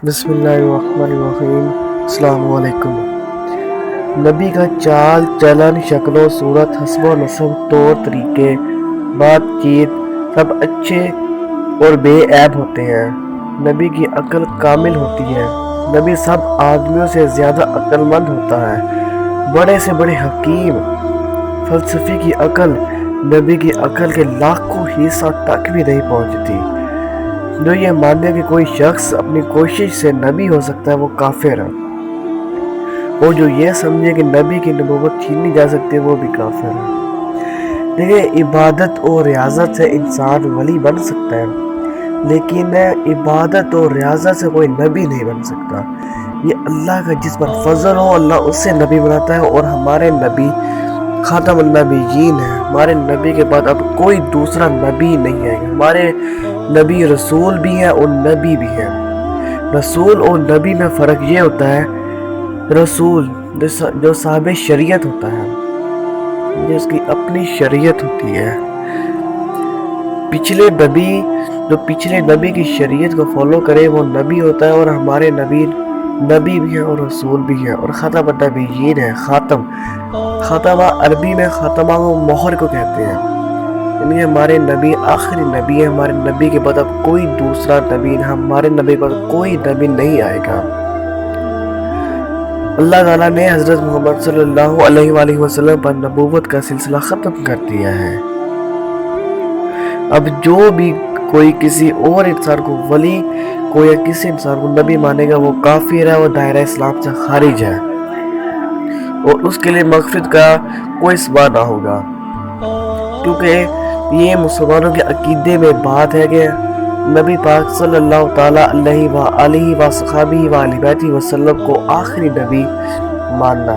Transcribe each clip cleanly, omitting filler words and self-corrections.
بسم اللہ الرحمن الرحیم۔ السلام علیکم۔ نبی کا چال چلن، شکل و صورت، حسب و نسب، طور طریقے، بات چیت سب اچھے اور بے عیب ہوتے ہیں۔ نبی کی عقل کامل ہوتی ہے۔ نبی سب آدمیوں سے زیادہ عقل مند ہوتا ہے۔ بڑے سے بڑے حکیم فلسفی کی عقل نبی کی عقل کے لاکھوں حصہ تک بھی نہیں پہنچتی۔ جو یہ مانے کہ کوئی شخص اپنی کوشش سے نبی ہو سکتا ہے وہ کافر ہے، اور جو یہ سمجھے کہ نبی کی نبوت چھینی جا سکتی ہے وہ بھی کافر ہے۔ دیکھیں، عبادت اور ریاضت سے انسان ولی بن سکتا ہے، لیکن عبادت اور ریاضت سے کوئی نبی نہیں بن سکتا۔ یہ اللہ کا جس پر فضل ہو اللہ اس سے نبی بناتا ہے، اور ہمارے نبی خاتم النبیین ہے۔ ہمارے نبی کے بعد اب کوئی دوسرا نبی نہیں ہے۔ ہمارے نبی رسول بھی ہے اور نبی بھی ہے۔ رسول اور نبی میں فرق یہ ہوتا ہے، رسول جو صاحب شریعت ہوتا ہے، جس کی اپنی شریعت ہوتی ہے، پچھلے نبی کی شریعت کو فالو کرے وہ نبی ہوتا ہے، اور ہمارے نبی بھی ہیں اور رسول بھی ہیں، اور خاتم النبیین ہے۔ خاتمہ عربی میں خاتمہ و مہر کو کہتے ہیں، یعنی ہمارے نبی آخری نبی ہے۔ ہمارے نبی کے بعد اب کوئی دوسرا نبی نہیں، ہمارے نبی کے بعد کوئی نبی نہیں آئے گا۔ اللہ تعالیٰ نے حضرت محمد صلی اللہ علیہ وآلہ وسلم پر نبوت کا سلسلہ ختم کر دیا ہے۔ اب جو بھی کوئی کسی اور انسان کو ولی یا کسی انسان کو نبی مانے گا وہ کافر ہے، وہ دائرہ اسلام سے خارج ہے، اور اس کے لیے مغفرت کا کوئی سبب نہ ہوگا، کیونکہ یہ مسلمانوں کے عقیدے میں بات ہے کہ نبی پاک صلی اللہ تعالیٰ علیہ وآلہ وصحبہ وآلہ بیتہ وسلم کو آخری نبی ماننا،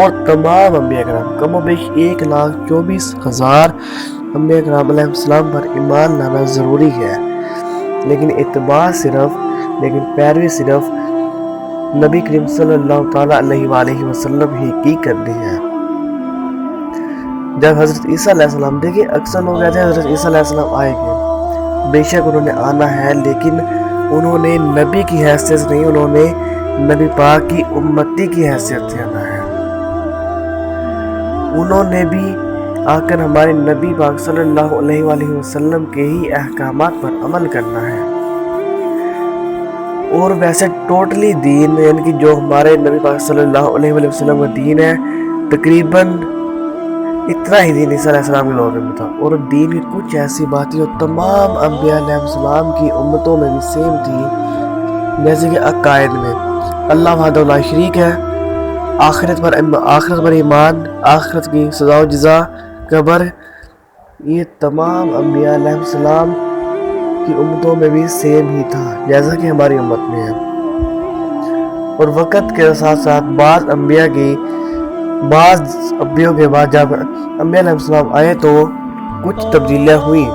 اور تمام انبیاء کرام کم و بیش 1,24,000 انبیاء کرام علیہ السلام پر ایمان لانا ضروری ہے، لیکن پیروی صرف نبی کریم صلی اللہ تعالیٰ علیہ وآلہ وسلم ہی کی کرنی ہے۔ جب حضرت عیسیٰ علیہ السلام، دیکھیں اکثر لوگ کہتے ہیں حضرت عیسیٰ علیہ السلام آئے گے، بے شک انہوں نے آنا ہے، لیکن انہوں نے نبی کی حیثیت سے نہیں، انہوں نے نبی پاک کی امتی کی حیثیت سے آنا ہے۔ انہوں نے بھی آ کر ہمارے نبی پاک صلی اللہ علیہ وآلہ وسلم کے ہی احکامات پر عمل کرنا ہے، اور ویسے ٹوٹلی دین، یعنی کہ جو ہمارے نبی پاک صلی اللہ علیہ وآلہ وسلم کا دین ہے، تقریباً اتنا ہی دین عیسیٰ علیہ السلام کے لوگوں میں تھا، اور دین کی کچھ ایسی باتیں جو تمام انبیاء علیہ السلام کی امتوں میں بھی سیم تھی، جیسے کہ عقائد میں اللہ وحدہ لا شریک ہے، آخرت پر ایمان، آخرت کی سزا و جزا، قبر، یہ تمام انبیاء علیہ السلام کی امتوں میں بھی سیم ہی تھا جیسا کہ ہماری امت میں ہے۔ اور وقت کے ساتھ ساتھ بعض انبیاء کے بعد جب انبیاء علیہ السلام آئے تو کچھ تبدیلیاں ہوئیں،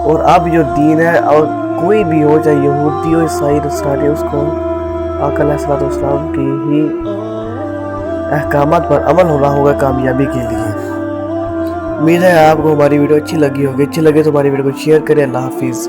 اور اب جو دین ہے، اور کوئی بھی ہو، چاہے یہودی ہو، عیسائی، نصرانی، اس کو آقا علیہ السلام کی ہی احکامات پر عمل ہونا ہوگا کامیابی کے لیے۔ امید ہے آپ کو ہماری ویڈیو اچھی لگی ہوگی۔ اچھی لگے تو ہماری ویڈیو کو شیئر کریں۔ اللہ حافظ۔